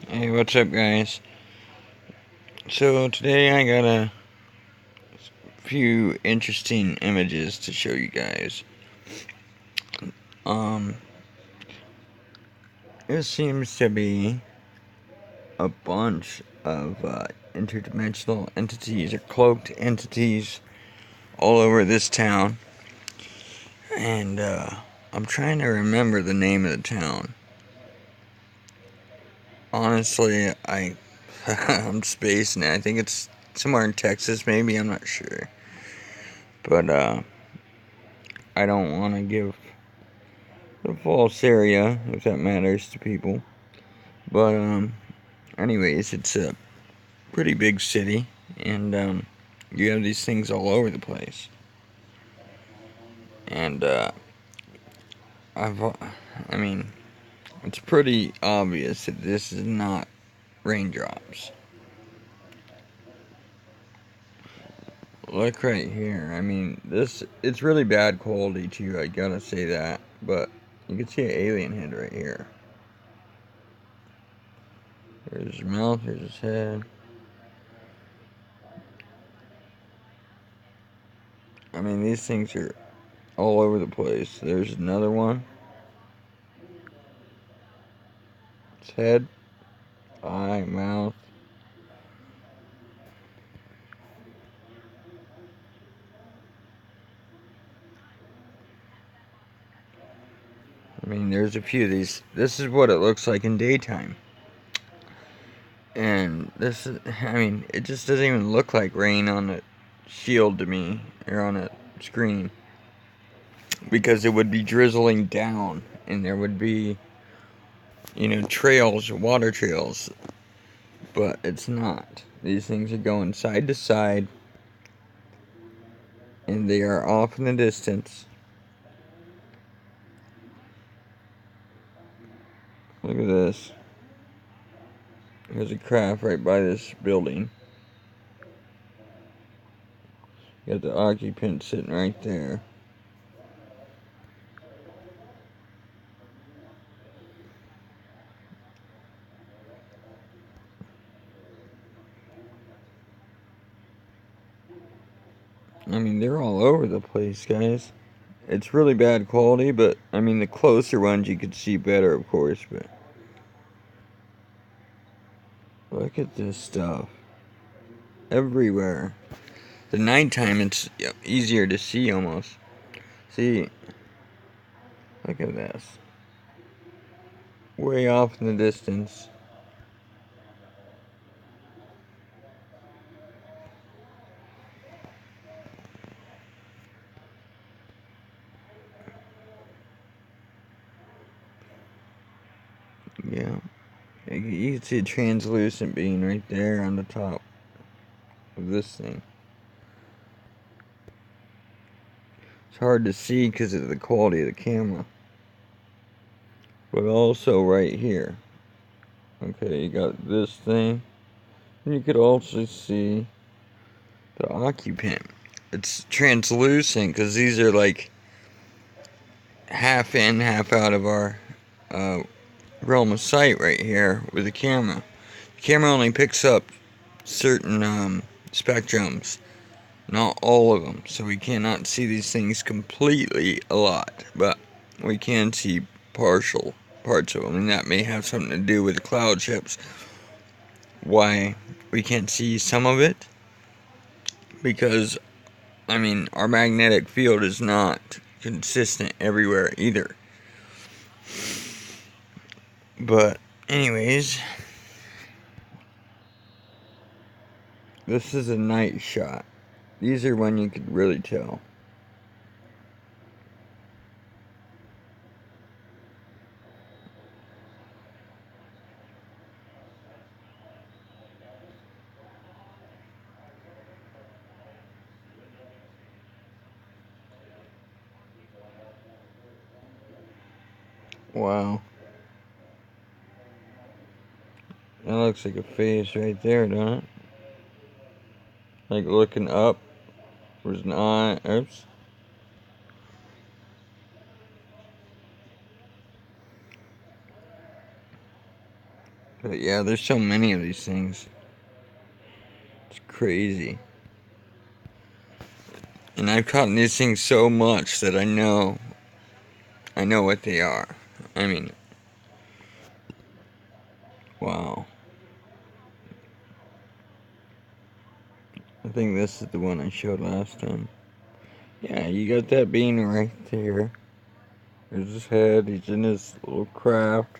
Hey, what's up, guys? So, today I got a few interesting images to show you guys. Um, it seems to be a bunch of interdimensional entities or cloaked entities all over this town, and I'm trying to remember the name of the town. Honestly, I'm spacing it. I think it's somewhere in Texas, maybe. I'm not sure, but I don't want to give the false area, if that matters to people. But anyways, it's a pretty big city, and you have these things all over the place. And I've, I mean, it's pretty obvious that this is not raindrops. Look right here. I mean, it's really bad quality too. I gotta say that, but you can see an alien head right here. There's his mouth. There's his head. I mean, these things are all over the place. There's another one. Its head, eye, mouth. I mean, there's a few of these. This is what it looks like in daytime. And this is, I mean, it just doesn't even look like rain on a shield to me, or on a screen. Because it would be drizzling down, and there would be, trails, water trails. But it's not. These things are going side to side, and they are off in the distance. Look at this. There's a craft right by this building. You got the occupant sitting right there. I mean, they're all over the place, guys. It's really bad quality, but I mean, the closer ones you could see better, of course. But look at this stuff everywhere. The nighttime, it's easier to see almost. See, look at this. Way off in the distance. Yeah. You can see a translucent being right there on the top of this thing. It's hard to see because of the quality of the camera. But also right here. Okay, you got this thing. And you could also see the occupant. It's translucent because these are like half in, half out of our uh, realm of sight right here with the camera. The camera only picks up certain spectrums, not all of them, so we cannot see these things completely a lot, but we can see partial parts of them, and that may have something to do with the cloud ships. Why we can't see some of it? Because, I mean, our magnetic field is not consistent everywhere either. But, anyways, this is a night shot. These are when you could really tell. Wow. That looks like a face right there, doesn't it? Like looking up. There's an eye. Oops. But yeah, there's so many of these things. It's crazy. And I've caught these things so much that I know what they are. I mean, wow. I think this is the one I showed last time. Yeah, you got that bean right there. There's his head. He's in his little craft.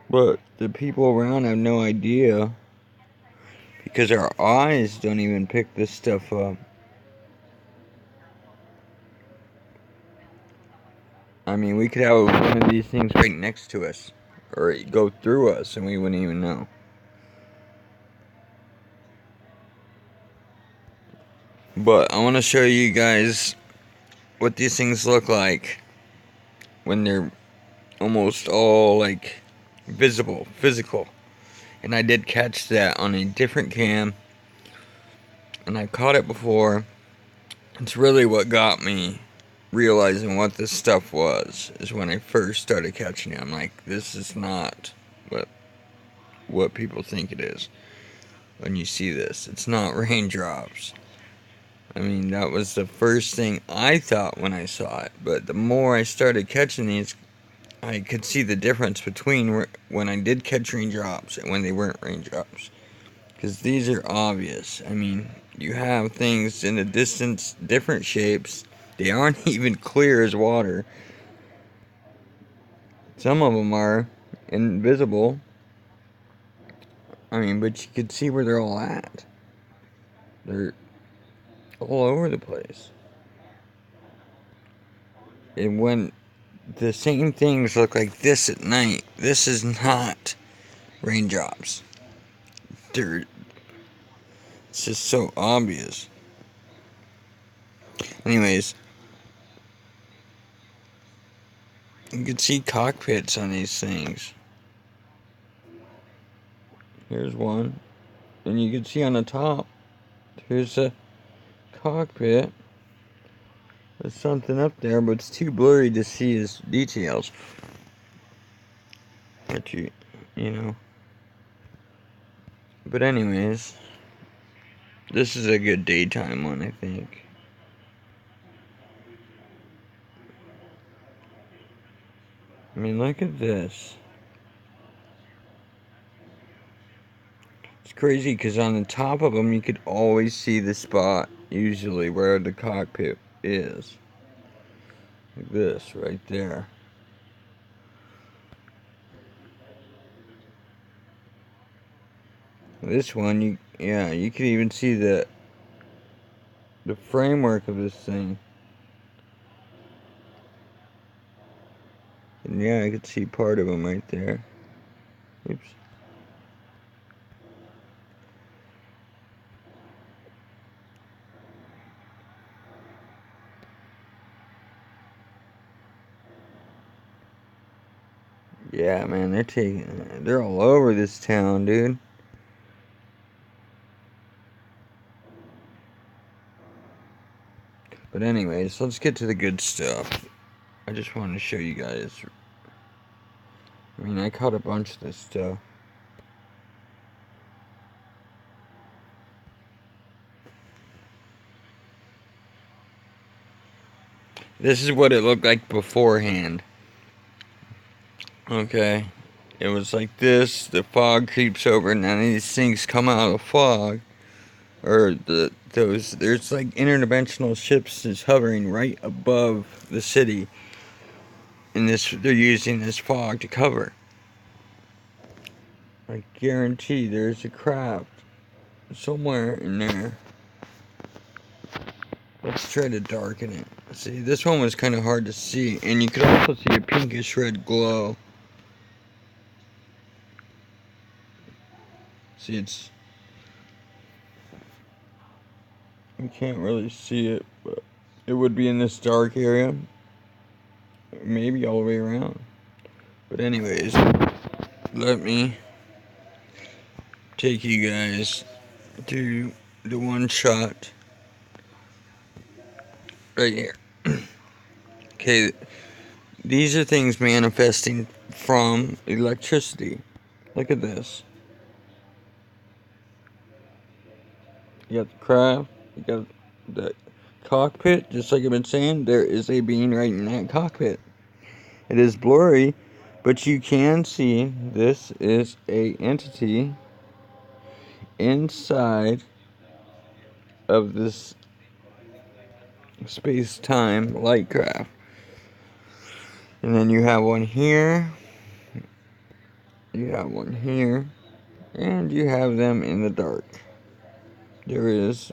But the people around have no idea because our eyes don't even pick this stuff up. I mean, we could have one of these things right next to us, or go through us, and we wouldn't even know. But I want to show you guys what these things look like when they're almost all like visible, physical. And I did catch that on a different cam, and I caught it before. It's really what got me realizing what this stuff was, is when I first started catching it. I'm like, this is not what people think it is. When you see this, it's not raindrops. I mean, that was the first thing I thought when I saw it. But the more I started catching these, I could see the difference between when I did catch raindrops and when they weren't raindrops. Because these are obvious. I mean, you have things in the distance, different shapes. They aren't even clear as water. Some of them are invisible. I mean, but you can see where they're all at. They're all over the place. And when the same things look like this at night, this is not raindrops. They're, it's just so obvious. Anyways, you can see cockpits on these things. Here's one. And you can see on the top, there's a cockpit. There's something up there, but it's too blurry to see his details. But you know. But anyways, this is a good daytime one, I think. I mean, look at this. It's crazy because on the top of them, you could always see the spot, usually, where the cockpit is. Like this, right there. This one, you can even see the framework of this thing. And yeah, I could see part of them right there. Oops. Yeah, man, they're all over this town, dude. But anyways, let's get to the good stuff. I just wanted to show you guys. I mean, I caught a bunch of this stuff. This is what it looked like beforehand. Okay. It was like this, the fog creeps over, and then these things come out of the fog. Or there's like interdimensional ships is hovering right above the city. And they're using this fog to cover. I guarantee there's a craft somewhere in there. Let's try to darken it. See, this one was kind of hard to see, and you could also see a pinkish red glow. See, you can't really see it, but it would be in this dark area, maybe all the way around. But anyways, let me take you guys to the one shot right here. Okay, these are things manifesting from electricity. Look at this. You got the craft, you got the cockpit, just like I've been saying, there is a being right in that cockpit. It is blurry, but you can see this is a entity inside of this space-time light craft. And then you have one here, you have one here, and you have them in the dark. There is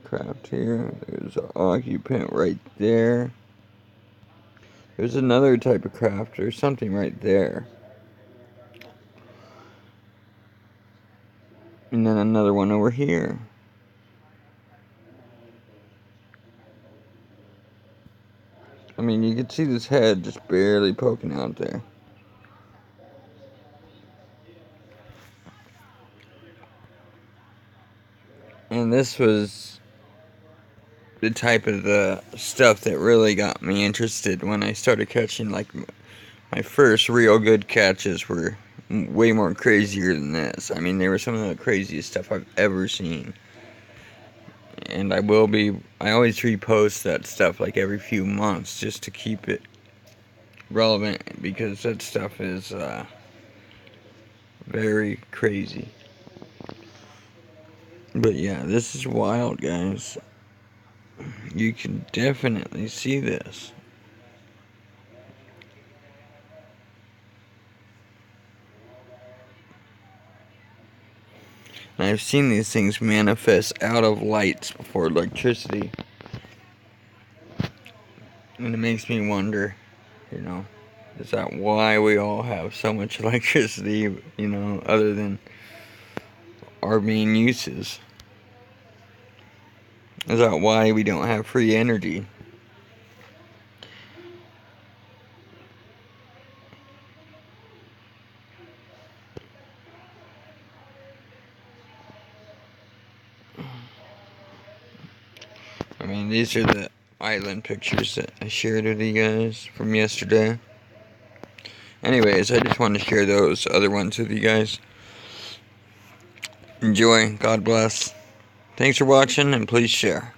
craft here, there's an occupant right there. There's another type of craft, there's something right there. And then another one over here. I mean, you can see this head just barely poking out there. And this was the type of the stuff that really got me interested when I started catching. Like, my first real good catches were way more crazier than this. I mean, they were some of the craziest stuff I've ever seen. And I always repost that stuff like every few months just to keep it relevant, because that stuff is very crazy. But yeah, this is wild, guys. You can definitely see this. And I've seen these things manifest out of lights before electricity. And it makes me wonder, you know, is that why we all have so much electricity, you know, other than our main uses? Is that why we don't have free energy? I mean, these are the island pictures that I shared with you guys from yesterday. Anyways, I just wanted to share those other ones with you guys. Enjoy. God bless. Thanks for watching, and please share.